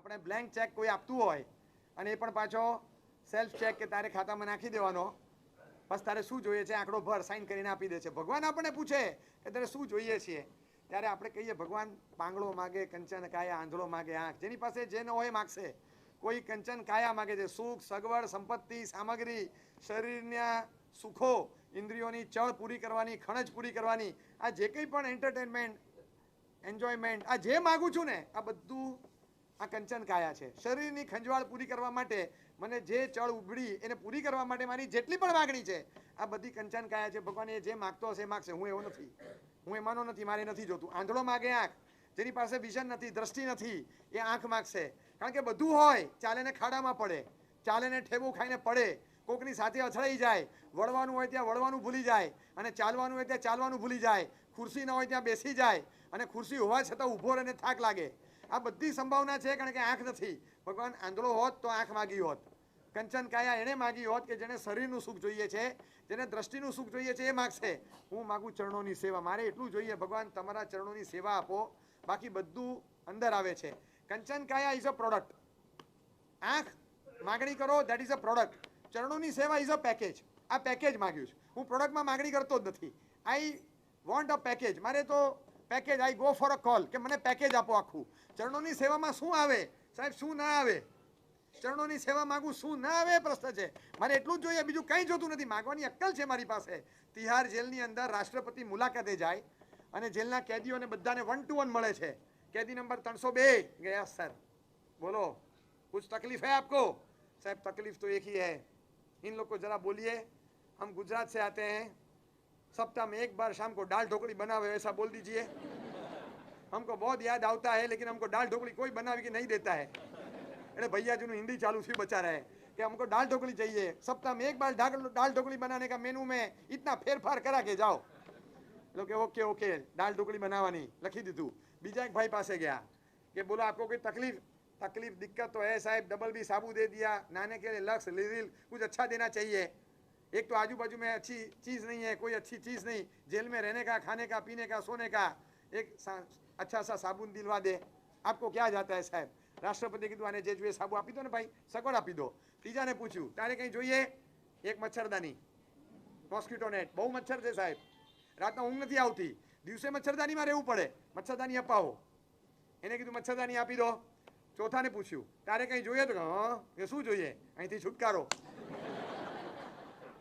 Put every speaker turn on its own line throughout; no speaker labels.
આપણે blank cheque કોઈ આપતું હોય અને એ પણ પાછો સેલ્ફ ચેક કે તારે ખાતામાં નાખી દેવાનો, બસ તારે શું જોઈએ છે આંકડો ભર, સાઈન કરીને આપી દે છે. ભગવાન આપણને પૂછે કે તારે શું જોઈએ છે, ત્યારે આપણે કહીએ ભગવાન પાંગળો માગે, કંચન કાયા, આંધળો માગે આંખ. જેની પાસે જે ન હોય માગશે. કોઈ કંચન કાયા માગે છે, સુખ, સગવડ, સંપત્તિ, સામગ્રી, શરીરના સુખો, ઇન્દ્રિયોની ચળ પૂરી કરવાની, ખણજ પૂરી કરવાની, આ જે કંઈ પણ એન્ટરટેનમેન્ટ, એન્જોયમેન્ટ, આ જે માગું છું ને આ બધું આ કંચન કાયા છે. શરીરની ખંજવાળ પૂરી કરવા માટે, મને જે ચળ ઉભડી એને પૂરી કરવા માટે મારી જેટલી પણ માગણી છે આ બધી કંચન કાયા છે. ભગવાન એ જે માગતો હશે એ માગશે. હું એવો નથી, હું એમાંનો નથી, મારે નથી જોતું. આંધળો માગે આંખ, જેની પાસે વિઝન નથી, દ્રષ્ટિ નથી, એ આંખ માગશે. કારણ કે બધું હોય, ચાલે ને ખાડામાં પડે, ચાલે ને ઠેબુ ખાઈને પડે, કોકની સાથે અથડાઈ જાય, વળવાનું હોય ત્યાં વળવાનું ભૂલી જાય, અને ચાલવાનું હોય ત્યાં ચાલવાનું ભૂલી જાય, ખુરશી ન હોય ત્યાં બેસી જાય, અને ખુરશી હોવા છતાં ઊભો રહીને થાક લાગે. આ બધી સંભાવના છે, કારણ કે આંખ નથી. ભગવાન આંધળો હોત તો આંખ માગી હોત. કંચન કાયા એણે માગી હોત કે જેને શરીરનું સુખ જોઈએ છે, જેને દ્રષ્ટિનું સુખ જોઈએ છે, એ માગશે. હું માગું ચરણોની સેવા, મારે એટલું જોઈએ ભગવાન તમારા ચરણોની સેવા આપો, બાકી બધું અંદર આવે છે. કંચન કાયા ઇઝ અ પ્રોડક્ટ. આંખ માગણી કરો, દેટ ઇઝ અ પ્રોડક્ટ. ચરણોની સેવા ઇઝ અ પેકેજ. આ પેકેજ માગ્યું છે. હું પ્રોડક્ટમાં માગણી કરતો જ નથી. I want a package. મારે તો package, I go for a call, કે મને પેકેજ આપો આખું. ચરણોની સેવામાં શું આવે સાહેબ, શું ના આવે? ચરણોની સેવા માંગુ, શું ના આવે પ્રશ્ન છે. મારે એટલું જ જોઈએ, બીજું કંઈ જોતું નથી. માગવાની અક્કલ છે મારી પાસે. તિહાર જેલની અંદર રાષ્ટ્રપતિ મુલાકાતે જાય અને જેલના કેદીઓને બધાને 1 to 1 મળે છે. कैदी नंबर 302 गया सर, बोलो कुछ तकलीफ है आपको? साहब तकलीफ तो एक ही है, इन लोग को जरा बोलिए, हम गुजरात से आते हैं, सप्ताह में एक बार शाम को दाल ढोकली बनावे ऐसा बोल दीजिए, हमको बहुत याद आता है लेकिन हमको दाल ढोकली कोई बनावे के नहीं देता है. अरे भैया जी हिंदी चालू थी बचा रहे कि हमको दाल ढोकली चाहिए, सप्ताह में एक बार दाल ढोकली बनाने का मेनू में इतना फेरफार करा के जाओ. लोग ओके ओके दाल ढोकली बनावानी लखी दीधું. बीजा एक भाई पासे गया कि बोला आपको कोई तकलीफ? तकलीफ दिक्कत तो है साहब, डबल भी साबु दे दिया, नाने के लिए लक्स लिरिल कुछ अच्छा देना चाहिए. एक तो आजू बाजू में अच्छी चीज़ नहीं है, कोई अच्छी चीज़ नहीं, जेल में रहने का, खाने का, पीने का, सोने का, एक अच्छा सा साबुन दिलवा दे. आपको क्या जाता है साहब? राष्ट्रपति कीधું આને જે જોઈએ સાબુ આપી દો ને ભાઈ, સગવડ આપી દો. ત્રીજાને પૂછ્યું તારે કંઈ જોઈએ? એક મચ્છરદાની, મોસ્કિટો નેટ. બહુ મચ્છર છે સાહેબ, રાતના ઊંઘ નથી આવતી, દિવસે મચ્છરદાનીમાં રહેવું પડે, મચ્છરદાની અપાવો. એને કીધું મચ્છરદાની આપી દો. ચોથાને પૂછ્યું તારે કંઈ જોઈએ? તો હા, કે શું જોઈએ? અહીંથી છુટકારો.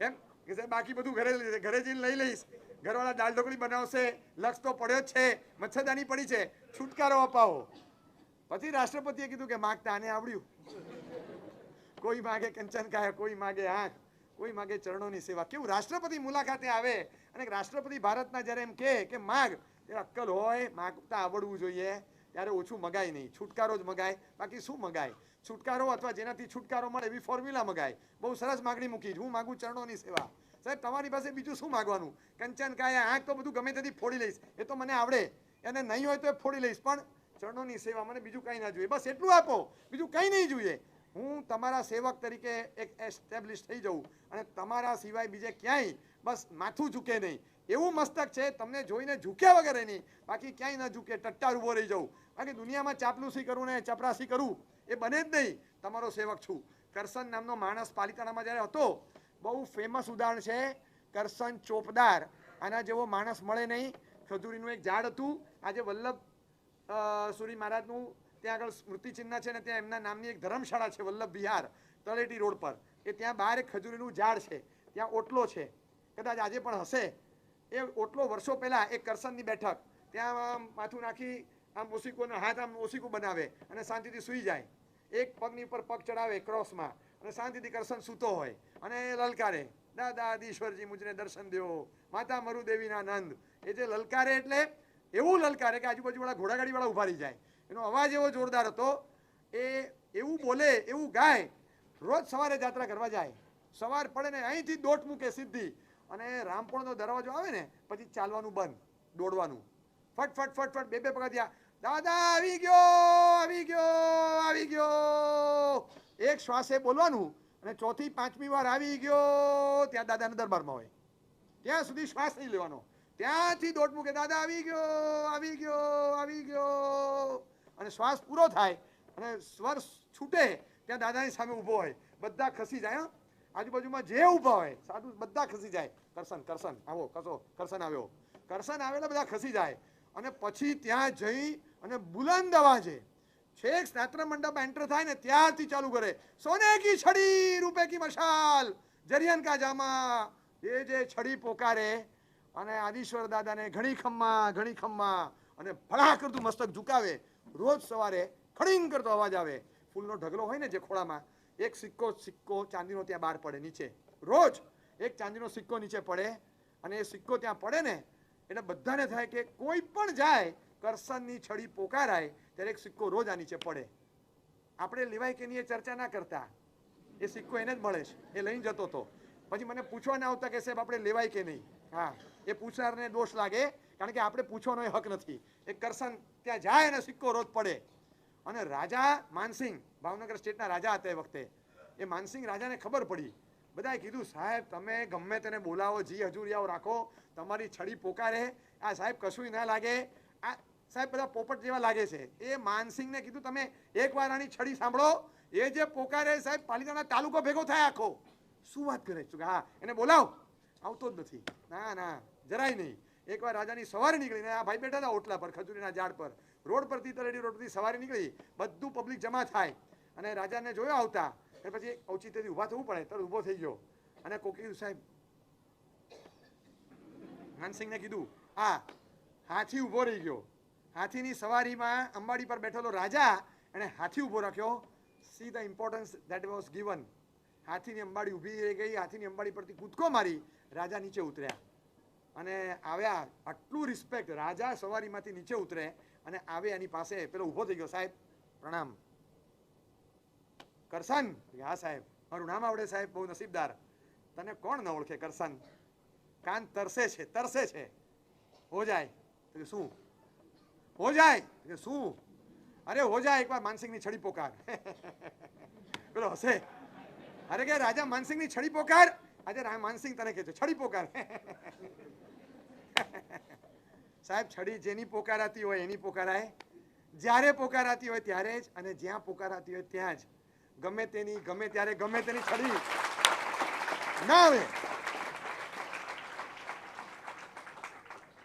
એમ કે સાહેબ બાકી બધું ઘરે જઈને લઈ લઈશ, ઘરવાળા દાળ ઢોકળી બનાવશે, લક્ષ તો પડ્યો જ છે, મચ્છરદાની પડી છે, છુટકારો અપાવો. પછી રાષ્ટ્રપતિએ કીધું કે માગતા આને આવડ્યું. કોઈ માગે કંચન કાયા, કોઈ માગે આંખ, કોઈ માગે ચરણોની સેવા. કેવું રાષ્ટ્રપતિ મુલાકાતે આવે અને રાષ્ટ્રપતિ ભારતના જ્યારે એમ કે માગ, ત્યારે અક્કલ હોય, માગતા આવડવું જોઈએ, ત્યારે ઓછું મગાય નહીં, છુટકારો જ મગાય. બાકી શું મગાય? છુટકારો અથવા જેનાથી છુટકારો મળે એવી ફોર્મ્યુલા મગાય. બહુ સરસ માગણી મૂકી, હું માગું ચરણોની સેવા. સાહેબ તમારી પાસે બીજું શું માગવાનું? કંચન કાયા આંખ તો બધું ગમે તેથી ફોડી લઈશ, એ તો મને આવડે, એને નહીં હોય તો એ ફોડી લઈશ, પણ ચરણોની સેવા મને બીજું કંઈ ના જોઈએ. બસ એટલું આપો, બીજું કંઈ નહીં જોઈએ. હું તમારા સેવક તરીકે એક એસ્ટેબ્લિશ થઈ જાઉં અને તમારા સિવાય બીજે ક્યાંય બસ માથું ઝૂકે નહીં. એવું મસ્તક છે તમને જોઈને ઝૂક્યા વગર નહીં, બાકી ક્યાંય ન ઝૂકે, ટટ્ટાર ઊભો રહી જાઉં. બાકી દુનિયામાં ચાપલુસી કરું ને ચપરાસી કરું એ બને જ નહીં. તમારો સેવક છું. કરસન નામનો માણસ પાલિતાણામાં જ્યારે હતો, બહુ ફેમસ ઉદાહરણ છે કરસન ચોપદાર. આના જેવો માણસ મળે નહીં. ખજૂરીનું એક ઝાડ હતું. આજે વલ્લભ સુરી મહારાજનું ત્યાં આગળ સ્મૃતિચિહ્ન છે ને ત્યાં એમના નામની એક ધર્મશાળા છે વલ્લભ વિહાર તળેટી રોડ પર. એ ત્યાં બહાર એક ખજૂરીનું ઝાડ છે, ત્યાં ઓટલો છે, કદાચ આજે પણ હશે. એ ઓટલો વર્ષો પહેલાં એક કરસનની બેઠક, ત્યાં માથું નાખી આમ ઓશીકોનો હાથ આમ ઓશીકું બનાવે અને શાંતિથી સૂઈ જાય. એક પગની ઉપર પગ ચડાવે ક્રોસમાં અને શાંતિથી કરસન સૂતો હોય અને લલકારે, દાદા આદિશ્વરજી મુજને દર્શન દો, માતા મરુદેવીના નંદ. એ જે લલકારે એટલે એવું લલકારે કે આજુબાજુવાળા ઘોડાગાડીવાળા ઉભા રહી જાય. એનો અવાજ એવો જોરદાર હતો. એ એવું બોલે, એવું ગાય. રોજ સવારે જાત્રા કરવા જાય, સવાર પડે ને અહીંથી દોટ મૂકે સીધી, અને રામપોળનો દરવાજો આવે ને પછી ચાલવાનું બંધ, દોડવાનું. ફટ ફટ ફટ ફટ બે પગથિયા, દાદા આવી ગયો આવી ગયો આવી ગયો, એક શ્વાસે બોલવાનું અને ચોથી પાંચમી વાર આવી ગયો ત્યાં દાદાના દરબારમાં હોય, ત્યાં સુધી શ્વાસ નહીં લેવાનો. ત્યાંથી દોટ મૂકે, દાદા આવી ગયો આવી ગયો આવી ગયો, અને શ્વાસ પૂરો થાય અને સ્વર છૂટે ત્યાં દાદાની સામે ઊભો હોય, બધા ખસી જાય. આજુબાજુમાં જે ઊભા હોય સાધુ બધા ખસી જાય. કરશન કરશન આવો, કશો કરશન આવ્યો, કરશન આવે એટલે બધા ખસી જાય. અને પછી ત્યાં જઈ અને બુલંદ અવાજે છેક સ્નાત્ર મંડપ એન્ટર થાય ને ત્યારથી ચાલુ કરે, સોને કી છડી રૂપે કી મશાલ જરિયન કા જામા. એ જે છડી પોકારે અને આદિશ્વર દાદાને ઘણી ખમ્મા અને ભળા કરતું મસ્તક ઝુકાવે. રોજ સવારે ખડીંગ કરતો અવાજ આવે. ફૂલનો ઢગલો હોય ને જે ખોળામાં, એક સિક્કો ચાંદીનો ત્યાં બહાર પડે નીચે. રોજ એક ચાંદીનો સિક્કો નીચે પડે અને એ સિક્કો ત્યાં પડે ને એટલે બધાને થાય કે કોઈ પણ જાય કરશનની છડી પોકારાય ત્યારે એક સિક્કો રોજ આ નીચે પડે. આપણે લેવાય કે નહીં એ ચર્ચા ના કરતા, એ સિક્કો એને જ મળે છે, એ લઈને જતો હતો. પછી મને પૂછવા ના આવતા કે સાહેબ આપણે લેવાય કે નહીં. હા, એ પૂછનારને દોષ લાગે, કારણ કે આપણે પૂછવાનો હક નથી. એ કરશન ત્યાં જાય અને સિક્કો રોજ પડે. અને રાજા માનસિંહ, ભાવનગર સ્ટેટના રાજા હતા એ વખતે, એ માનસિંહ રાજાને ખબર પડી. બધાએ કીધું સાહેબ તમે ગમે તેને બોલાવો, જી હજુરિયાઓ રાખો, તમારી છડી પોકારે, આ સાહેબ કશું ના લાગે, આ સાહેબ બધા પોપટ જેવા લાગે છે. એ માનસિંહને કીધું તમે એકવાર આની છડી સાંભળો, એ જે પોકારે સાહેબ પાલિતાણા તાલુકો ભેગો થાય આખો. શું વાત કરે છે? હા, એને બોલાવ. આવતો જ નથી. ના જરાય નહીં. એકવાર રાજાની સવારી નીકળીને આ ભાઈ બેઠા હતા ઓટલા પર, ખજૂરીના ઝાડ પર, રોડ પરથી તળેટી રોડ પરથી સવારી નીકળી, બધું પબ્લિક જમા થાય અને રાજાને જોયો આવતા એટલે પછી ઔચિત્યથી ઊભા થવું પડે. તરત ઊભો થઈ ગયો અને કોકે કીધું સાહેબ, માનસિંહને કીધું આ હાથી ઊભો રહી ગયો. હાથીની સવારીમાં અંબાડી પર બેઠેલો રાજા એને હાથી ઊભો રાખ્યો. See the importance that was given. હાથીની અંબાડી ઊભી રહી ગઈ, હાથીની અંબાડી પરથી કૂદકો મારી, રાજા નીચે ઉતર્યા અને આવ્યા. આટલું રિસ્પેક્ટ, રાજા સવારીમાંથી નીચે ઉતરે અને આવે એની પાસે. પેલો ઊભો થઈ ગયો, સાહેબ પ્રણામ. કરશન? હા સાહેબ, મારું નામ આવડે સાહેબ, બહુ નસીબદાર. તને કોણ ન ઓળખે કરશન? કાન તરસે છે. હો જાય તો શું? હો જાય કે શું? અરે હો જાય એકવાર માનસિંહની છડી પોકાર. પેલો હશે. અરે કે રાજા માનસિંહની છડી પોકાર. આજે માનસિંહ તને કે છે છડી પોકાર. સાહેબ છડી જેની પોકારાતી હોય એની પોકારાય. જ્યારે પોકારાતી હોય ત્યારે જ, અને જ્યાં પોકારાતી હોય ત્યાં જ. ગમે તેની ગમે ત્યારે ગમે તેની છડી ના આવે.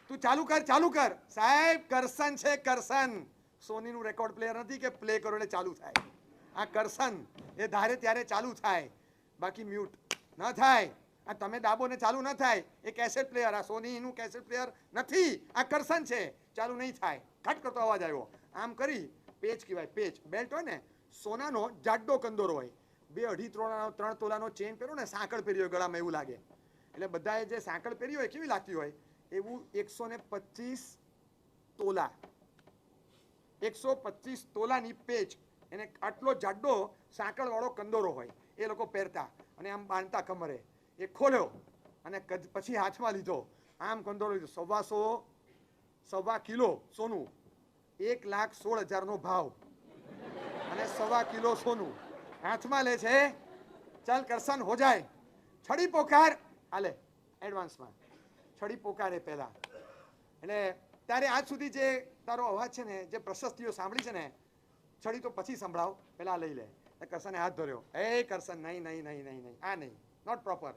તું ચાલુ કર સાહેબ. કરશન છે કરશન. સોનીનું રેકોર્ડ પ્લેયર નથી કે પ્લે કરો એટલે ચાલુ થાય. આ કરશન એ ધારે ત્યારે ચાલુ થાય, બાકી મ્યુટ ન થાય. આ તમે દાબો ને ચાલુ ન થાય. એ કેસેટ પ્લેયર, આ સોનીનું કેસેટ પ્લેયર નથી. આ કરશન છે, ચાલુ નહીં થાય. ખટ કરતો અવાજ આવ્યો. આમ કરી પેચ કહેવાય. પેચ બેલ્ટ હોય ને, સોનાનો જાડો કંદોરો હોય, 2-2.5-3 તોલાનો ચેન પહેર્યો ને, સાંકળ પહેરી હોય ગળામાં એવું લાગે. એટલે બધાએ જે સાંકળ પહેરી હોય કેવી લાગતી હોય એવું. 125 તોલા, 125 તોલાની પેચ, એને આટલો જાડો સાંકળ વાળો કંદોરો હોય એ લોકો પહેરતા અને આમ બાંધતા કમરે. એ ખોલ્યો અને પછી હાથમાં લીધો. આમ કંદોરો લીધો. 1.25 કિલો સોનું, 1,16,000 ભાવ અને 1.25 કિલો સોનું હાથમાં લે છે. ચાલ કરશન હો જાય. છડી પોકાર હાલે એડવાન્સમાં. છડી પોકારે પહેલા. એટલે ત્યારે આજ સુધી જે તારો અવાજ છે ને, જે પ્રશસ્તિઓ સાંભળી છે ને, છડી તો પછી સંભળાવ, પેલા લઈ લે. કરશને હાથ ધર્યો. એ કરશન નહીં, આ નહીં, નોટ પ્રોપર.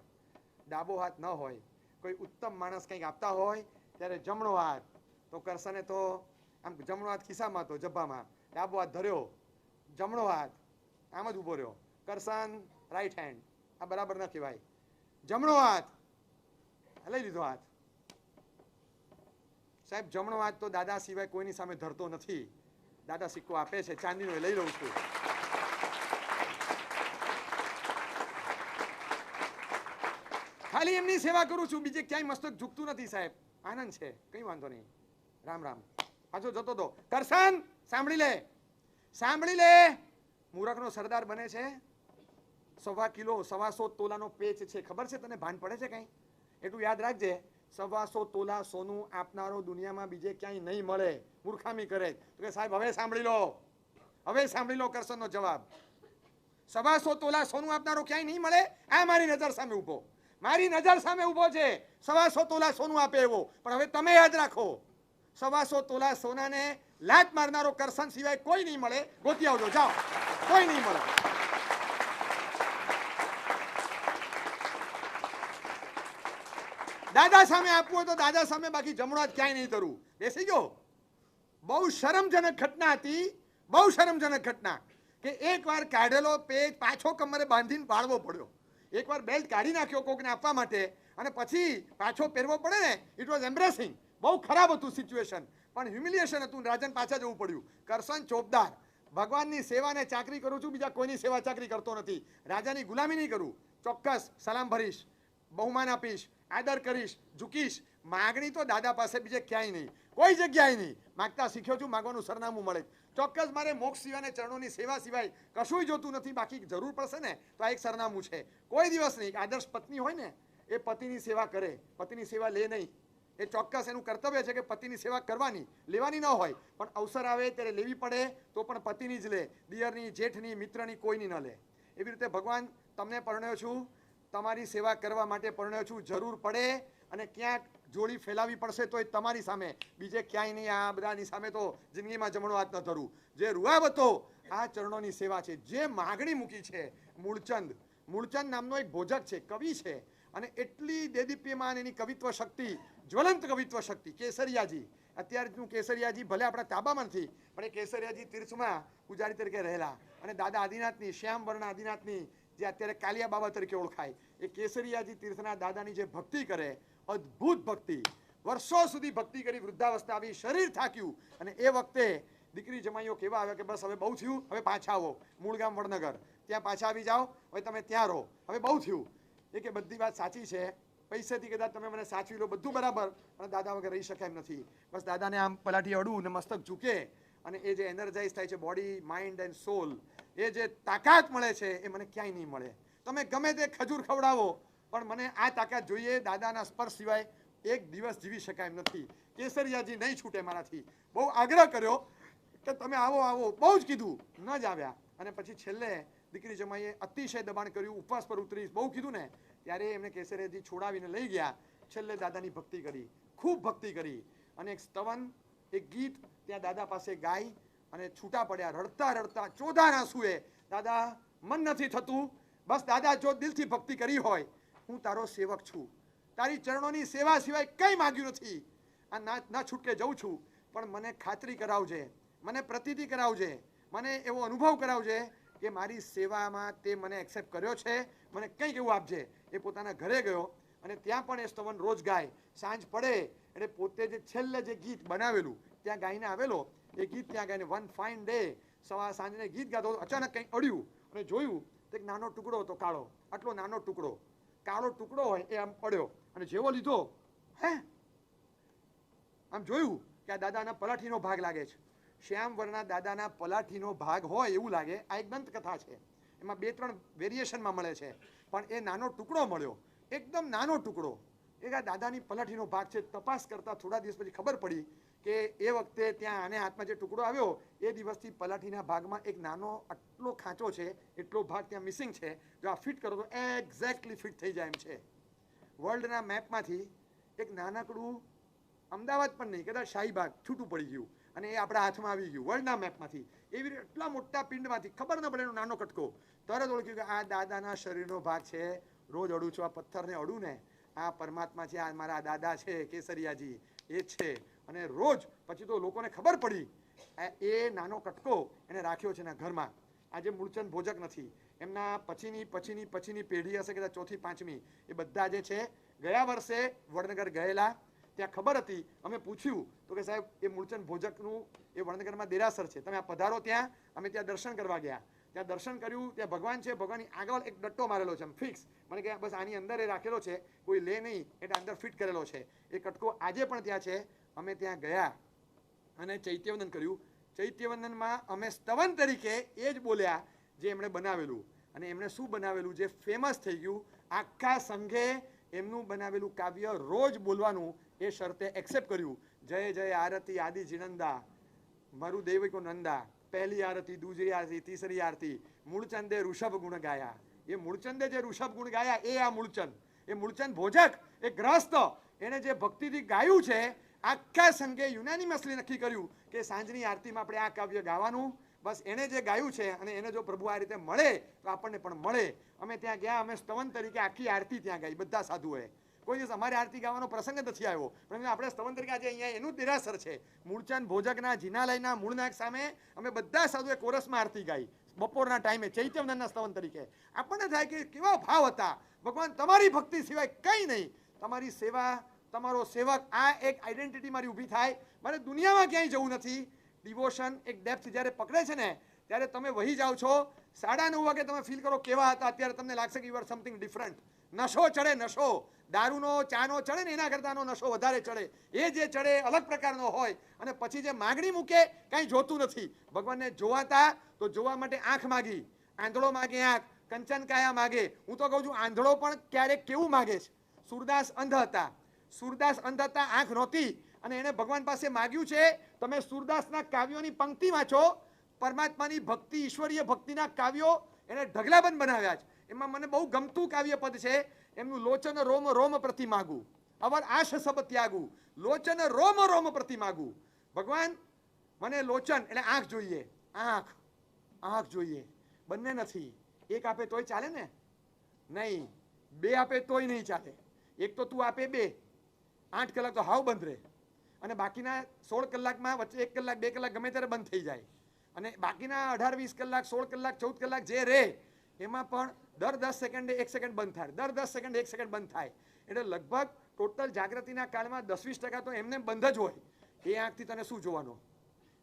ડાબો હાથ ન હોય. કોઈ ઉત્તમ માણસ કંઈક આપતા હોય ત્યારે જમણો હાથ. તો કરશને તો આમ જમણો હાથ ખિસ્સામાં હતો, જબ્બામાં. ડાબો હાથ ધર્યો, જમણો હાથ આમ જ ઊભો રહ્યો. Karshan right hand. આ બરાબર ન કહેવાય. જમણો હાથ લઈ લીધો. હાથ સાહેબ જમણો હાથ તો દાદા સિવાય કોઈની સામે ધરતો નથી. દાદા સિક્કો આપે છે ચાંદીનો, લઈ લઉં છું. ખાલી એમની સેવા કરું છું, બીજે ક્યાંય મસ્તક ઝૂકતું નથી સાહેબ. આનંદ છે, કઈ વાંધો નહીં. રામ. પાછો જતો તો. કરશન સાંભળી લે. મૂરખનો સરદાર બને છે. 1.25 કિલો 1.25 તોલાનો પેચ છે. ખબર છે તને? ભાન પડે છે કઈ? એટલું યાદ રાખજે. 1.25 તોલા સોનું આપનારો દુનિયામાં બીજે ક્યાંય નહીં મળે. મૂર્ખામી કરે તો કે સાહેબ હવે સાંભળી લો કરશનનો જવાબ. 1.25 તોલા સોનું આપનારો ક્યાંય નહીં મળે. આ મારી નજર સામે ઊભો છે. 1.25 તોલા સોનું આપે એવો. પણ હવે તમે યાદ રાખો, 125 તોલા સોનાને લાત મારનારો કરસન સિવાય કોઈ નહીં મળે. ગોતી આવજો, જાઓ, કોઈ નહીં મળે. દાદા સામે આપવું હોય તો દાદા સામે, બાકી જમણો હાથ ક્યાંય નહીં ધરવું. બેસી ગયો. બહુ શરમજનક ઘટના હતી, બહુ શરમજનક ઘટના કે એકવાર કાઢેલો પેજ પાછો કમરે બાંધીને પાડવો પડ્યો. એકવાર બેલ્ટ કાઢી નાખ્યો કોકને આપવા માટે અને પછી પાછો પહેરવો પડે ને, ઇટ વોઝ એમ્બ્રેસિંગ. બહુ ખરાબ હતું સિચ્યુએશન, પણ હ્યુમિલિએશન હતું. રાજન પાછા જવું પડ્યું. કરસન ચોપદાર, ભગવાનની સેવા ને ચાકરી કરું છું, બીજા કોઈની સેવા ચાકરી કરતો નથી. રાજાની ગુલામી નહીં કરું. ચોક્કસ સલામ ભરીશ, બહુમાન આપીશ, આદર કરીશ, ઝૂકીશ. માગણી તો દાદા પાસે બીજે ક્યાંય નહીં, કોઈ જગ્યાએ નહીં. માગતા શીખ્યો છું, માગવાનું સરનામું મળે. ચોક્કસ મારે મોક્ષ સિવાય ચરણોની સેવા સિવાય કશું જોતું નથી. બાકી જરૂર પડશે ને તો આ એક સરનામું છે. કોઈ દિવસ નહીં. આદર્શ પત્ની હોય ને એ પતિની સેવા કરે, પતિની સેવા લે નહીં. એ ચોક્કસ એનું કર્તવ્ય છે કે પતિની સેવા કરવાની, લેવાની ન હોય, પણ અવસર આવે ત્યારે લેવી પડે તો પણ પતિની જ લે, દિયરની, જેઠની, મિત્રની કોઈની ન લે. એવી રીતે ભગવાન તમને પરણ્યો છું, તમારી સેવા કરવા માટે પરણ્યો છું. જરૂર પડે અને ક્યાંક જોડી ફેલાવી પડશે તો એ તમારી સામે, બીજે ક્યાંય નહીં. આ બધાની સામે તો જિંદગીમાં જમણો હાથ ન ધરું. જે રૂઆવતો આ ચરણોની સેવા છે. જે માગણી મૂકી છે મૂળચંદ, મૂળચંદ નામનો એક ભોજક છે, કવિ છે, અને એટલી દેદીપ્યમાન એની કવિત્વ શક્તિ, જ્વલંત કવિત્વ શક્તિ. કેસરિયાજી, અત્યારનું કેસરિયાજી ભલે આપણા તાબામાં નથી, પણ એ કેસરિયાજી તીર્થમાં પૂજારી તરીકે રહેલા અને દાદા આદિનાથની, શ્યામ વર્ણ આદિનાથની, જે અત્યારે કાલિયા બાબા તરીકે ઓળખાય, એ કેસરિયાજી તીર્થના દાદાની જે ભક્તિ કરે, અદ્ભુત ભક્તિ, વર્ષો સુધી ભક્તિ કરી, વૃદ્ધાવસ્થા આવી, શરીર થાક્યું, અને એ વખતે દીકરી જમાઈઓ કેવા આવ્યા કે બસ હવે બહુ થયું, હવે પાછા આવો મૂળ ગામ વડનગર, ત્યાં પાછા આવી જાઓ, હવે તમે ત્યાં રહો, હવે બહુ થયું. એ કે બધી વાત સાચી છે, પૈસાથી કદાચ તમે મને સાચવી લો, બધું બરાબર, પણ દાદા વગર રહી શકાય એમ નથી. બસ દાદાને આમ પલાઠી અડું ને મસ્તક ઝૂકે, અને એ જે એનર્જાઇઝ થાય છે બોડી, માઇન્ડ એન્ડ સોલ, એ જે તાકાત મળે છે એ મને ક્યાંય નહીં મળે. તમે ગમે તે ખજૂર ખવડાવો, પણ મને આ તાકાત જોઈએ. દાદાના સ્પર્શ સિવાય એક દિવસ જીવી શકાય એમ નથી. કેસરિયાજી નહીં છૂટે મારાથી. બહુ આગ્રહ કર્યો કે તમે આવો આવો, બહુ જ કીધું, ન જ આવ્યા. અને પછી છેલ્લે દીકરી જમાઈએ અતિશય દબાણ કર્યું, ઉપવાસ પર ઉતરીશ, બહુ કીધું ને, ત્યારે એમને કેસરિયાજી છોડાવીને લઈ ગયા. છેલ્લે દાદાની ભક્તિ કરી, ખૂબ ભક્તિ કરી, અને એક સ્તવન, એક ગીત ત્યાં દાદા પાસે ગાઈ અને છૂટા પડ્યા. રડતા રડતા ચોધાર આંસુએ, દાદા મન નથી થતું, બસ દાદા જો દિલથી ભક્તિ કરી હોય, હું તારો સેવક છું, તારી ચરણોની સેવા સિવાય કંઈ માંગ્યું નથી, આ ના છૂટકે જઉં છું, પણ મને ખાતરી કરાવજે, મને પ્રતીતિ કરાવજે, મને એવો અનુભવ કરાવજે કે મારી સેવામાં તે મને એક્સેપ્ટ કર્યો છે, મને કંઈક એવું આપજે. એ પોતાના ઘરે ગયો અને ત્યાં પણ એ સ્તવન રોજ ગાય. સાંજ પડે એટલે પોતે જે છેલ્લે જે ગીત બનાવેલું ત્યાં ગાઈને આવેલો, એ ગીત ત્યાં ગાઈને વન ફાઇન ડે સાંજને ગીત ગાતો, અચાનક કંઈક અડ્યું અને જોયું તો એક નાનો ટુકડો હતો, કાળો, આટલો નાનો ટુકડો, કાળો ટુકડો હોય એ આમ પડ્યો, અને જેવો લીધો, હે આમ જોયું કે આ દાદાના પલાઠીનો ભાગ લાગે છે. શ્યામ વર્ણના દાદાના પલાઠીનો ભાગ હોય એવું લાગે. આ એક દંતકથા છે, એમાં 2-3 વેરિએશનમાં મળે છે, પણ એ નાનો ટુકડો મળ્યો, એકદમ નાનો ટુકડો. એ આ દાદાની પલાઠીનો ભાગ છે. તપાસ કરતા થોડા દિવસ પછી ખબર પડી કે એ વખતે ત્યાં આને હાથમાં જે ટુકડો આવ્યો એ દિવસથી પલાઠીના ભાગમાં એક નાનો આટલો ખાંચો છે, એટલો ભાગ ત્યાં મિસિંગ છે. જો આ ફિટ કરો તો એક્ઝેક્ટલી ફિટ થઈ જાય એમ છે. વર્લ્ડના મેપમાંથી એક નાનકડું, અમદાવાદ પણ નહીં, કદાચ શાહીબાગ છૂટું પડી ગયું અને એ આપણા હાથમાં આવી ગયું વર્લ્ડના મેપમાંથી. એવી રીતે એટલા મોટા પિંડમાંથી ખબર ન પડે એનો નાનો કટકો, તરત ઓળખ્યું કે આ દાદાના શરીરનો ભાગ છે. રોજ અડું છું, આ પથ્થરને અડું ને, આ પરમાત્મા છે, આ મારા દાદા છે કેસરિયાજી, એ છે. અને રોજ પછી તો લોકોને ખબર પડી, એ નાનો કટકો એને રાખ્યો છે એના ઘરમાં. આજે મૂળચંદ ભોજક નથી, એમના પછીની પેઢી હશે, કદાચ 4મી 5મી, એ બધા જે છે ગયા વર્ષે વડનગર ગયેલા. ત્યાં ખબર હતી, અમે પૂછ્યું તો કે સાહેબ એ મૂળચંદ ભોજકનું એ વડનગરમાં દેરાસર છે, તમે આ પધારો ત્યાં. અમે ત્યાં દર્શન કરવા ગયા, ત્યાં દર્શન કર્યું, ત્યાં ભગવાન છે, ભગવાનની આગળ એક ડટ્ટો મારેલો છે ફિક્સ. મને કહે બસ આની અંદર એ રાખેલો છે, કોઈ લે નહીં, એટલે અંદર ફિટ કરેલો છે. એ કટકો આજે પણ ત્યાં છે. અમે ત્યાં ગયા અને ચૈત્યવંદન કર્યું. ચૈત્યવંદનમાં અમે સ્તવન તરીકે એ જ બોલ્યા જે એમણે બનાવેલું. અને એમણે શું બનાવેલું જે ફેમસ થઈ ગયું, આખા સંઘે એમનું બનાવેલું કાવ્ય રોજ બોલવાનું એ શરતે એક્સેપ્ટ કર્યું. જય જય આરતી આદિ જીનંદા, મારું દેવિકો નંદા, પહેલી આરતી, દૂસરી આરતી, તીસરી આરતી, મૂળચંદે ઋષભ ગુણ ગાયા. એ મૂળચંદે જે ઋષભ ગુણ ગાયા એ આ મૂળચંદ. એ મૂળચંદ ભોજક, એ ગ્રસ્ત, એને જે ભક્તિથી ગાયું છે, આખા સંઘે યુનાનિમસલી નક્કી કર્યું કે સાંજની આરતીમાં આપણે આ કાવ્ય ગાવાનું. બસ એણે જે ગાયું છે અને એને જો પ્રભુ આ રીતે મળે તો આપણને પણ મળે. અમે ત્યાં ગયા, અમે સ્તવન તરીકે આખી આરતી ત્યાં ગાઈ બધા સાધુઓએ. કોઈ દિવસ અમારે આરતી ગાવાનો પ્રસંગ નથી આવ્યો, પણ આપણે સ્તવન તરીકે આજે અહીંયા એનું દેરાસર છે મૂળચંદ ભોજકના જીનાલયના મૂળનાક સામે અમે બધા સાધુએ કોરસમાં આરતી ગાઈ બપોરના ટાઈમે ચૈત્યવંદનના સ્તવન તરીકે. આપણને થાય કે કેવા ભાવ હતા. ભગવાન તમારી ભક્તિ સિવાય કંઈ નહીં, તમારી સેવા, તમારો સેવક, આ એક આઈડેન્ટિટી મારી ઊભી થાય. મારે દુનિયામાં ક્યાંય જવું નથી. ડિવોશન એક ડેપ્થ જ્યારે પકડે છે ને ત્યારે તમે વહી જાઓ છો. 9:30 વાગે તમે ફીલ કરો કેવા હતા, અત્યારે તમને લાગશે કે યુ આર સમથિંગ ડિફરન્ટ. નશો ચડે, નશો દારૂનો, ચાનો ચડે ને એના કરતાંનો નશો વધારે ચડે. એ જે ચડે અલગ પ્રકારનો હોય. અને પછી જે માગણી મૂકે કાંઈ જોતું નથી. ભગવાનને જોવાતા તો જોવા માટે આંખ માગી, આંધળો માગે આંખ, કંચન કાયા માગે. હું તો કહું છું આંધળો પણ ક્યારેક કેવું માગે છે. સુરદાસ અંધ હતા, સુરદાસ અંધ હતા, આંખ નહોતી, અને એને ભગવાન પાસે માગ્યું છે. તમે સુરદાસના કાવ્યોની પંક્તિ વાંચો, પરમાત્માની ભક્તિ, ઈશ્વરીય ભક્તિના કાવ્યો એને ઢગલાબંધ બનાવ્યા છે. એમાં મને બહુ ગમતું કાવ્ય પદ છે એમનું, લોચન રોમ રોમ પ્રતિ માગું, અવર આશ સબ ત્યાગું, લોચન રોમ રોમ પ્રતિ માગું. ભગવાન મને લોચન એટલે આંખ જોઈએ, આંખ, આંખ જોઈએ, બંને નથી. એક આપે તોય ચાલે ને? નહીં. બે આપે તોય નહીં ચાલે. એક તો તું આપે 2, 8 કલાક તો હાવ બંધ રહે, અને બાકીના 16 કલાકમાં વચ્ચે 1 કલાક 2 કલાક ગમે ત્યારે બંધ થઈ જાય, અને બાકીના 18-20 કલાક 16 કલાક 14 કલાક જે રહે એમાં પણ દર 10 સેકન્ડે 1 સેકન્ડ બંધ થાય, દર 10 સેકન્ડે 1 સેકન્ડ બંધ થાય. એટલે લગભગ ટોટલ જાગૃતિના કાળમાં 10-20% તો એમને બંધ જ હોય. એ આંખથી તને શું જોવાનો?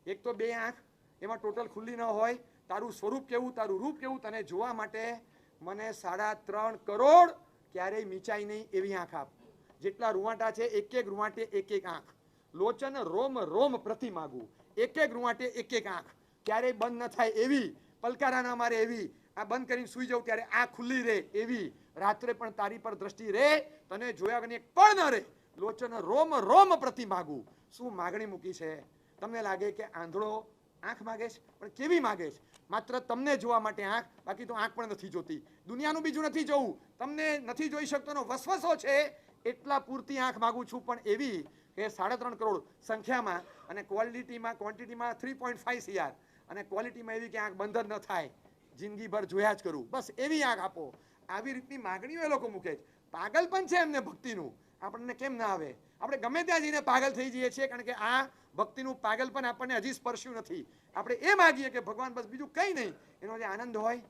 એક તો 2 આંખ એમાં ટોટલ ખુલ્લી ન હોય. તારું સ્વરૂપ કેવું, તારું રૂપ કેવું, તને જોવા માટે મને 3.5 કરોડ ક્યારેય મીચાય નહીં એવી આંખ આપ. જેટલા રૂવાટા છે એક એક રૂવાટે એક એક આંખ. લોચન રોમ રોમ પ્રતિ માગું, એક એક રૂવાટે એક એક આંખ, ક્યારેય બંધ ન થાય એવી. પલકારા ના મારે એવી. આ બંધ કરીને સુઈ જાઉં ત્યારે આ ખુલ્લી રહે એવી. રાત્રે પણ તારી પર દ્રષ્ટિ રહે, તને જોયા વગર એક પણ ન રહે. લોચન રોમ રોમ પ્રતિ માગું. શું માગણી મૂકી છે? તમને લાગે કે આંધળો આંખ માગે છે, પણ કેવી માગે છે? માત્ર તમને જોવા માટે આંખ, બાકી તો આંખ પણ નથી જોતી. દુનિયાનું બીજું નથી જોવું, તમને નથી જોઈ શકતોનો વસવસો છે એટલા પૂરતી આંખ માગું છું, પણ એવી કે 3.5 કરોડ સંખ્યામાં, અને ક્વોન્ટિટીમાં 3.5 CR, અને ક્વોલિટીમાં એવી કે આંખ બંધ જ ન થાય, જિંદગીભર જોયા જ કરું, બસ એવી આંખ આપો. આવી રીતની માગણીઓ એ લોકો મૂકે છે. પાગલ પણ છે એમને ભક્તિનું. આપણને કેમ ના આવે? આપણે ગમે ત્યાં જઈને પાગલ થઈ જઈએ છીએ, કારણ કે આ ભક્તિનું પાગલ પણ આપણને હજી સ્પર્શ્યું નથી. આપણે એ માગીએ કે ભગવાન બસ બીજું કંઈ નહીં. એનો જે આનંદ હોય,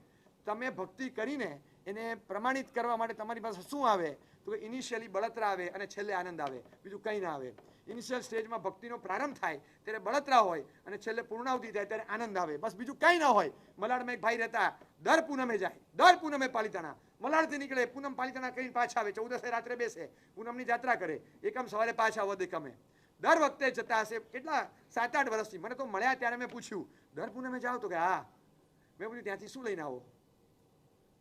તમે ભક્તિ કરીને એને પ્રમાણિત કરવા માટે તમારી પાસે શું આવે? તો ઇનિશિયલી બળતરા આવે અને છેલ્લે આનંદ આવે, બીજું કંઈ ના આવે. ઇનિશિયલ સ્ટેજમાં ભક્તિનો પ્રારંભ થાય ત્યારે બળતરા હોય, અને છેલ્લે પૂર્ણાવતિ થાય ત્યારે આનંદ આવે, બસ બીજું કંઈ ના હોય. મલાડમાં એક ભાઈ રહેતા, દર પૂનમે જાય, દર પૂનમે પાલિતાણા. મલાડથી નીકળે, પૂનમ પાલિતાણા કરીને પાછા આવે, 14 રાત્રે બેસે, પૂનમની જાત્રા કરે, એકમ સવારે પાછા વધે કમે. દર વખતે જતા હશે, કેટલા 7-8 વર્ષથી. મને તો મળ્યા ત્યારે મેં પૂછ્યું, દર પૂનમે જાઓ? તો કે હા. મેં પૂછ્યું ત્યાંથી શું લઈને આવો?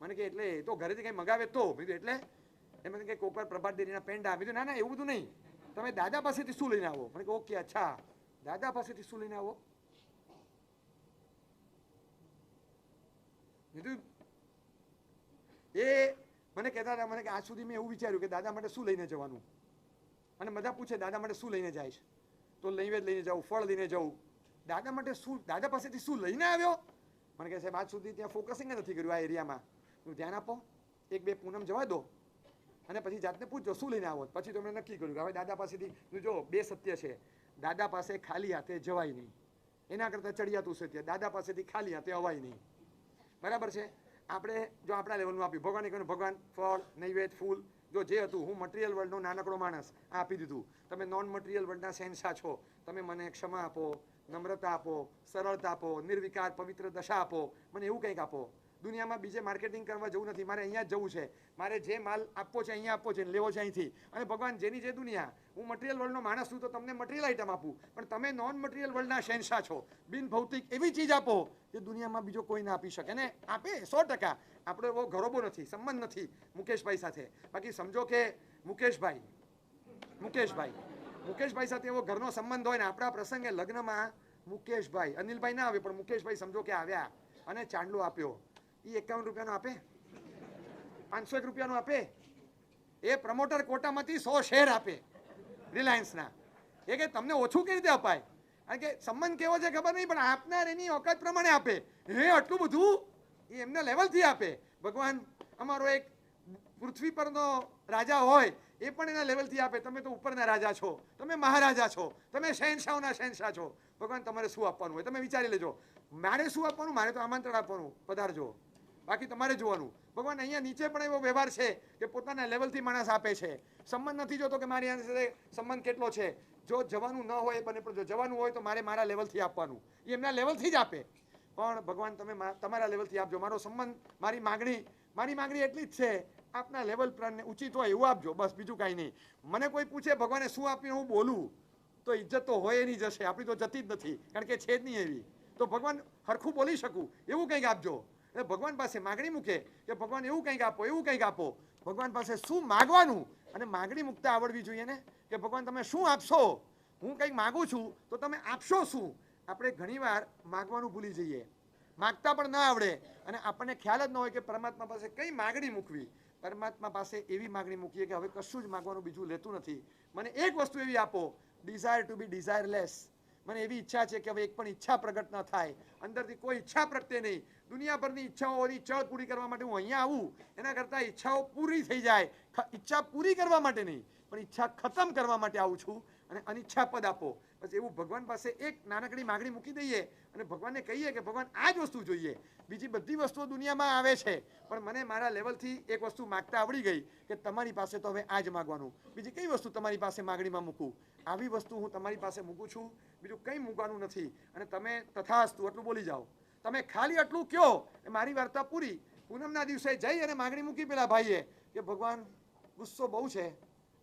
મને કે એટલે તો ઘરેથી કંઈ મગાવે તો. બીજું એટલે એમ કે કોકર પ્રભાત ડેરીના પેંડા. બીજું ના ના એવું બધું નહીં, તમે દાદા પાસેથી શું લઈને આવો? મને કે ઓકે, અચ્છા દાદા પાસેથી શું લઈને આવો? બીજું એ મને કહેતા હતા, મને કે આજ સુધી મેં એવું વિચાર્યું કે દાદા માટે શું લઈને જવાનું. અને બધા પૂછે દાદા માટે શું લઈને જાય છે? તો નૈવેદ્ય લઈને જાઉં, ફળ લઈને જાઉં. દાદા માટે શું, દાદા પાસેથી શું લઈને આવ્યો? મને કહે સાહેબ આજ સુધી ત્યાં ફોકસિંગ નથી કર્યું આ એરિયામાં. હું ધ્યાન આપો, 1-2 પૂનમ જવા દો, અને પછી જાતને પૂછજો શું લઈને આવો. પછી તો મેં નક્કી કર્યું કે હવે દાદા પાસેથી, જો 2 સત્ય છે. દાદા પાસે ખાલી હાથે જવાય નહીં, એના કરતાં ચડિયાતું સત્ય, દાદા પાસેથી ખાલી હાથે અવાય નહીં. બરાબર છે? આપણે જો આપણા લેવલનું આપ્યું, ભગવાને કહ્યું ભગવાન ફળ, નૈવેદ્ય, ફૂલ, જો જે હતું, હું મટીરિયલ વર્લ્ડનો નાનકડો માણસ, આ આપી દીધું. તમે નોન મટીરિયલ વર્લ્ડના શહેનશાહ છો, તમે મને ક્ષમા આપો, નમ્રતા આપો, સરળતા આપો, નિર્વિકાર પવિત્ર દશા આપો, મને એવું કંઈક આપો. દુનિયામાં બીજે માર્કેટિંગ કરવા જવું નથી, મારે અહીંયા જ જવું છે. મારે જે માલ આપવો છે અહીંયા આપવો છે, લેવો છે અહીંથી. અને ભગવાન જેની જે દુનિયા, હું મટીરિયલ વર્લ્ડનો માણસ છું તો તમને મટીરિયલ આઈટમ આપું, પણ તમે નોન મટીરિયલ વર્લ્ડના શહેનશાહ છો. બિન ભૌતિક એવી ચીજ આપો જે દુનિયામાં બીજો કોઈ ના આપી શકે. ને આપે 100%. આપણો એવો ઘરોબો નથી, સંબંધ નથી મુકેશભાઈ સાથે. બાકી સમજો કે મુકેશભાઈ સાથે એવો ઘરનો સંબંધ હોય ને, આપણા પ્રસંગે લગ્નમાં મુકેશભાઈ, અનિલભાઈ ના આવે પણ મુકેશભાઈ સમજો કે આવ્યા અને ચાંદલો આપ્યો. એ 51 રૂપિયાનો આપે? 501 રૂપિયાનો આપે? એ પ્રમોટર કોટામાંથી 100 શેર આપે રિલાયન્સના. એ કે તમને ઓછું કેવી રીતે અપાય? કારણ કે સંબંધ કેવો છે ખબર નહીં, પણ આપનાર એની ઓકાત પ્રમાણે આપે. હે આટલું બધું એ એમના લેવલથી આપે. ભગવાન અમારો એક પૃથ્વી પરનો રાજા હોય એ પણ એના લેવલથી આપે. તમે તો ઉપરના રાજા છો, તમે મહારાજા છો, તમે શહેનશાહના શહેનશાહ છો. ભગવાન તમારે શું આપવાનું હોય તમે વિચારી લેજો. મારે શું આપવાનું? મારે તો આમંત્રણ આપવાનું, પધારજો, બાકી તમારે જોવાનું. ભગવાન અહીંયા નીચે પણ એવો વ્યવહાર છે કે પોતાના લેવલથી માણસ આપે છે. સંબંધ નથી જોતો કે મારી સાથે સંબંધ કેટલો છે. જો જવાનું ન હોય બને, પણ જો જવાનું હોય તો મારે મારા લેવલથી આપવાનું. એ એમના લેવલથી જ આપે. પણ ભગવાન તમે તમારા લેવલથી આપજો. મારો સંબંધ, મારી માગણી એટલી જ છે, આપના લેવલ પર ઉચિત હોય એવું આપજો, બસ, બીજું કાંઈ નહીં. મને કોઈ પૂછે ભગવાને શું આપ્યું, હું બોલું તો ઇજ્જત તો હોય એની જશે, આપણી તો જતી જ નથી, કારણ કે છે જ નહીં એવી. તો ભગવાન હરખું બોલી શકું એવું કંઈક આપજો. એટલે ભગવાન પાસે માગણી મૂકે કે ભગવાન એવું કંઈક આપો, એવું કંઈક આપો. ભગવાન પાસે શું માગવાનું અને માગણી મૂકતા આવડવી જોઈએ ને, કે ભગવાન તમે શું આપશો? હું કંઈક માગું છું તો તમે આપશો શું? આપણે ઘણીવાર માગવાનું ભૂલી જઈએ, માગતા પણ ન આવડે અને આપણને ખ્યાલ જ ન હોય કે પરમાત્મા પાસે કઈ માગણી મૂકવી. પરમાત્મા પાસે એવી માગણી મૂકીએ કે હવે કશું જ માગવાનું બીજું લેતું નથી. મને એક વસ્તુ એવી આપો, ડિઝાયર ટુ બી ડિઝાયરલેસ. મને એવી ઈચ્છા છે કે હવે એક પણ ઈચ્છા પ્રગટ ન થાય, અંદરથી કોઈ ઈચ્છા પ્રગટે નહીં. દુનિયાભરની ઈચ્છાઓની ચળ પૂરી કરવા માટે હું અહીંયા આવું, એના કરતાં ઈચ્છાઓ પૂરી થઈ જાય. ઈચ્છા પૂરી કરવા માટે નહીં, પણ ઈચ્છા ખતમ કરવા માટે આવું છું. અને અનિચ્છા પદ આપો. બસ એવું ભગવાન પાસે એક નાનકડી માગણી મૂકી દઈએ અને ભગવાનને કહીએ કે ભગવાન આ જ વસ્તુ જોઈએ. બીજી બધી વસ્તુઓ દુનિયામાં આવે છે, પણ મને મારા લેવલથી એક વસ્તુ માગતા આવડી ગઈ કે તમારી પાસે તો હવે આ જ માગવાનું. બીજી કઈ વસ્તુ તમારી પાસે માગણીમાં મૂકું? આવી વસ્તુ હું તમારી પાસે મૂકું છું, બીજું કંઈ મૂકવાનું નથી. અને તમે તથાસ્તુ એટલું બોલી જાઓ. તમે ખાલી આટલું કહો, મારી વાર્તા પૂરી. પૂનમના દિવસે જઈ અને માગણી મૂકી પેલા ભાઈએ કે ભગવાન ગુસ્સો બહુ છે,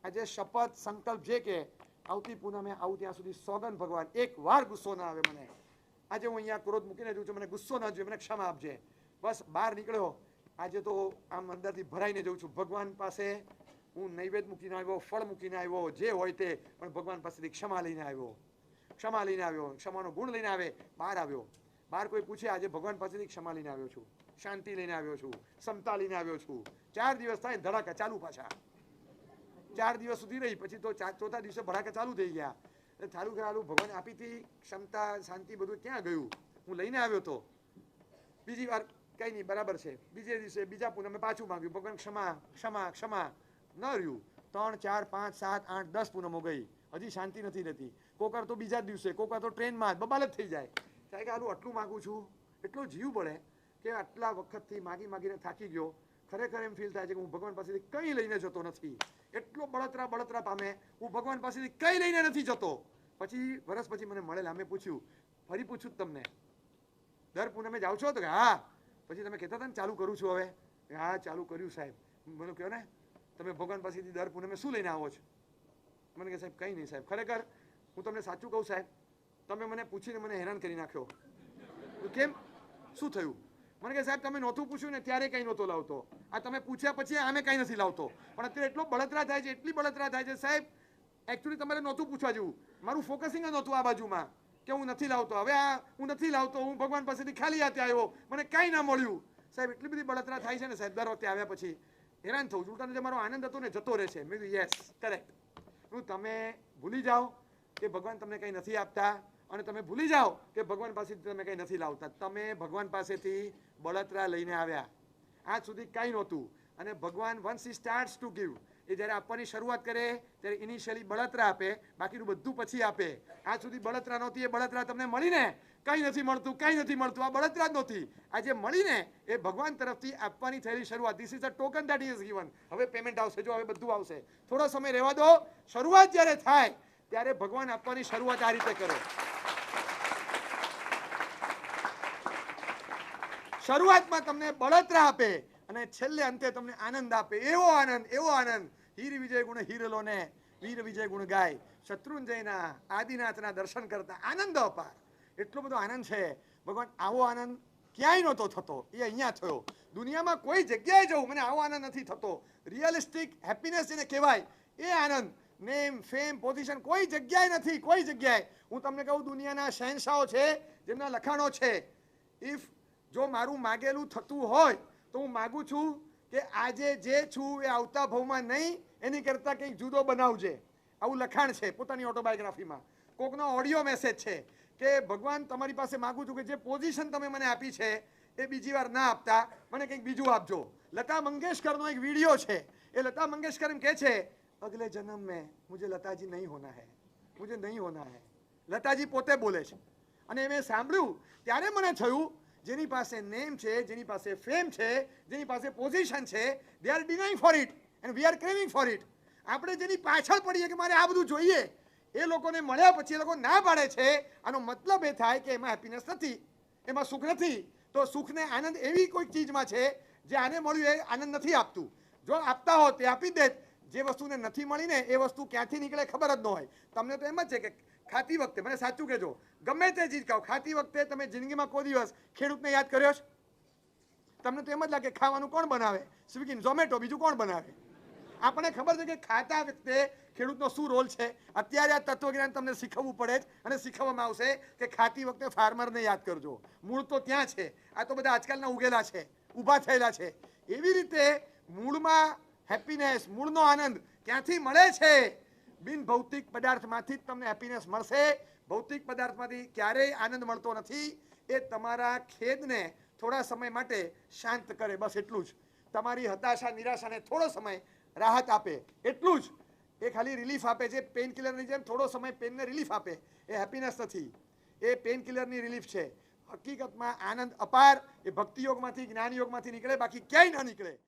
આજે શપથ સંકલ્પ છે કે આવતી પૂનમે આવું ત્યાં સુધી સોગન ભગવાન એક વાર ગુસ્સો ના આવે મને. આજે હું અહીંયા ક્રોધ મૂકીને જઉં છું, મને ગુસ્સો ના જોઈએ, મને ક્ષમા આપજે. બસ બહાર નીકળ્યો, આજે તો આમ અંદરથી ભરાઈને જઉં છું. ભગવાન પાસે હું નૈવેદ્ય મૂકીને આવ્યો, ફળ મૂકીને આવ્યો, જે હોય તે, પણ ભગવાન પાસેથી ક્ષમા લઈને આવ્યો. ક્ષમાનો ગુણ લઈને આવે. બહાર આવ્યો, બહાર કોઈ પૂછે આજે ભગવાન પાસેથી ક્ષમા લઈને આવ્યો છું, શાંતિ લઈને આવ્યો છું, સમતા લઈને આવ્યો છું. 4 દિવસ થાય ધડાકા ચાલુ પાછા. 4 દિવસ સુધી રહી, પછી તો ચોથા દિવસે ભડાકા ચાલુ થઈ ગયા. ચાલુ કરાલું ભગવાન આપી હતી ક્ષમતા, શાંતિ, બધું ક્યાં ગયું? હું લઈને આવ્યો તો. બીજી વાર કઈ નહીં, બરાબર છે. બીજે દિવસે બીજા પૂનમે પાછું માંગ્યું, ભગવાન ક્ષમા ક્ષમા ક્ષમા. ન રહ્યું. 3, 4, 5, 7, 8, 10 પૂનમો ગઈ, હજી શાંતિ નથી રહેતી. કોકર તો બીજા દિવસે, કોકર તો ટ્રેનમાં બબાલ જ થઈ જાય. કારણ કે આટલું માગું છું, એટલો જીવ પડે કે આટલા વખતથી માગીને થાકી ગયો. ખરેખર એમ ફીલ થાય છે કે હું ભગવાન પાસેથી કંઈ લઈને જતો નથી. એટલો બળતરા પામે, હું ભગવાન પાસેથી કંઈ લઈને નથી જતો. પછી વર્ષ પછી મને મળેલા, મેં પૂછ્યું, ફરી પૂછ્યું તમને દર પૂનમે જાઓ છો? તો કે હા. પછી તમે કહેતા હતા ને ચાલુ કરું છું હવે? હા ચાલુ કર્યું સાહેબ. મને કહો ને તમે ભગવાન પાસેથી દર પૂનમે શું લઈને આવો છો? મને કહે સાહેબ કંઈ નહીં સાહેબ, ખરેખર હું તમને સાચું કહું સાહેબ, તમે મને પૂછીને મને હેરાન કરી નાખ્યો. કેમ, શું થયું? મને કહે સાહેબ તમે નહોતું પૂછ્યું ને ત્યારે કંઈ નહોતો લાવતો, આ તમે પૂછ્યા પછી આમે કંઈ નથી લાવતો. પણ અત્યારે એટલો બળતરા થાય છે, એટલી બળતરા થાય છે સાહેબ. એકચ્યુઅલી તમારે નહોતું પૂછવા જેવું, મારું ફોકસિંગ જ નહોતું આ બાજુમાં કે હું નથી લાવતો. હવે આ હું નથી લાવતો, હું ભગવાન પાસેથી ખાલી હાથે આવ્યો, મને કાંઈ ના મળ્યું. સાહેબ એટલી બધી બળતરા થાય છે ને સાહેબ, દર વખતે આવ્યા પછી હેરાન થવું છું. ઉલટાનો જે મારો આનંદ હતો ને જતો રહેશે. મેં કીધું યસ કરેક્ટ. તમે ભૂલી જાઓ કે ભગવાન તમને કંઈ નથી આપતા, અને તમે ભૂલી જાઓ કે ભગવાન પાસેથી તમે કંઈ નથી લાવતા. તમે ભગવાન પાસેથી બળતરા લઈને આવ્યા, આજ સુધી કંઈ નહોતું. અને ભગવાન once he starts to give, એ જ્યારે આપવાની શરૂઆત કરે ત્યારે ઇનિશિયલી બળતરા આપે, બાકીનું બધું પછી આપે. આજ સુધી બળતરા નહોતી, એ બળતરા તમને મળીને કંઈ નથી મળતું, કંઈ નથી મળતું, આ બળતરા જ નહોતી. આજે મળીને એ ભગવાન તરફથી આપવાની થયેલી શરૂઆત. This is a token that is given. હવે પેમેન્ટ આવશે, જો હવે બધું આવશે. થોડો સમય રહેવા દો. શરૂઆત જ્યારે થાય ત્યારે ભગવાન આપવાની શરૂઆત આ રીતે કરે. શરૂઆતમાં તમને બળતરા આપે અને છેલ્લે અંતે તમને આનંદ આપે. એવો આનંદ. હીર વિજય ગુણ હીરલો ને વીર વિજય ગુણ ગાય. શત્રુંજયના આદિનાથના દર્શન કરતા આનંદ અપાર. એટલો બધો આનંદ છે. ભગવાન આવો આનંદ ક્યાંય નહોતો થતો, એ અહીંયા થયો. દુનિયામાં કોઈ જગ્યાએ જવું મને આવો આનંદ નથી થતો. રિયલિસ્ટિક હેપીનેસ જેને કહેવાય એ આનંદ. નેમ, ફેમ, પોઝિશન કોઈ જગ્યાએ નથી, કોઈ જગ્યાએ. હું તમને કહું દુનિયાના શહેનશાહો છે, જેમના લખાણો છે, ઇફ જો મારું માગેલું થતું હોય તો હું માગું છું કે આજે જે છું એ આવતા ભાવમાં નહીં, એની કરતાં કંઈક જુદો બનાવજે. આવું લખાણ છે પોતાની ઓટોબાયોગ્રાફીમાં. કોકનો ઓડિયો મેસેજ છે કે ભગવાન તમારી પાસે માગું છું કે જે પોઝિશન તમે મને આપી છે એ બીજી વાર ના આપતા, મને કંઈક બીજું આપજો. લતા મંગેશકરનો એક વિડીયો છે. એ લતા મંગેશકર એમ કહે છે, અગલે જન્મ મેં મુझे લતાજી નહીં હોના હૈ, મુझे નહીં હોના હૈ. લતાજી પોતે બોલે છે. અને મેં સાંભળ્યું ત્યારે મને થયું, જેની પાસે નેમ છે, જેની પાસે ફેમ છે, જેની પાસે પોઝિશન છે, they are denying for it and we are craving for it. આપણે જેની પાછળ પડીએ કે મારે આ બધું જોઈએ, એ લોકોને મળ્યા પછી એ લોકો ના પાડે છે. આનો મતલબ એ થાય કે એમાં હેપીનેસ નથી, એમાં સુખ નથી. તો સુખને આનંદ એવી કોઈક ચીજમાં છે જે આને મળ્યું એ આનંદ નથી આપતું. જો આપતા હોત તે આપી દે. જે વસ્તુને નથી મળી ને એ વસ્તુ ક્યાંથી નીકળે ખબર જ ન હોય. તમને તો એમ જ છે કે ખાતી વખતે, મને સાચું કહેજો, ગમે તે ચીજ ખાઓ, ખાતી વખતે તમે જિંદગીમાં કોઈ દિવસ ખેડૂતને યાદ કર્યો છે? તમને તો એમ જ લાગે ખાવાનું કોણ બનાવે? સ્વિગી, ઝોમેટો, બીજું કોણ બનાવે? આપણને ખબર છે કે ખાતા વખતે ખેડૂતનો શું રોલ છે. અત્યારે આ તત્વજ્ઞાન તમને શીખવવું પડે જ, અને શીખવવામાં આવશે કે ખાતી વખતે ફાર્મરને યાદ કરજો. મૂળ તો ત્યાં છે. આ તો બધા આજકાલના ઉગેલા છે, ઊભા થયેલા છે. એવી રીતે મૂળમાં હેપીનેસ, મૂળનો આનંદ ક્યાંથી મળે છે? બિન ભૌતિક પદાર્થમાંથી જ તમને હેપીનેસ મળશે. ભૌતિક પદાર્થમાંથી ક્યારેય આનંદ મળતો નથી. એ તમારા ખેદને થોડા સમય માટે શાંત કરે, બસ એટલું જ. તમારી હતાશા, નિરાશાને થોડો સમય રાહત આપે, એટલું જ. એ ખાલી રિલીફ આપે છે. પેઇન કિલરની જેમ થોડો સમય પેનને રિલીફ આપે. એ હેપીનેસ નથી, એ પેઇન કિલરની રિલીફ છે. હકીકતમાં આનંદ અપાર એ ભક્તિ યોગમાંથી, જ્ઞાન યોગમાંથી નીકળે, બાકી ક્યાંય ના નીકળે.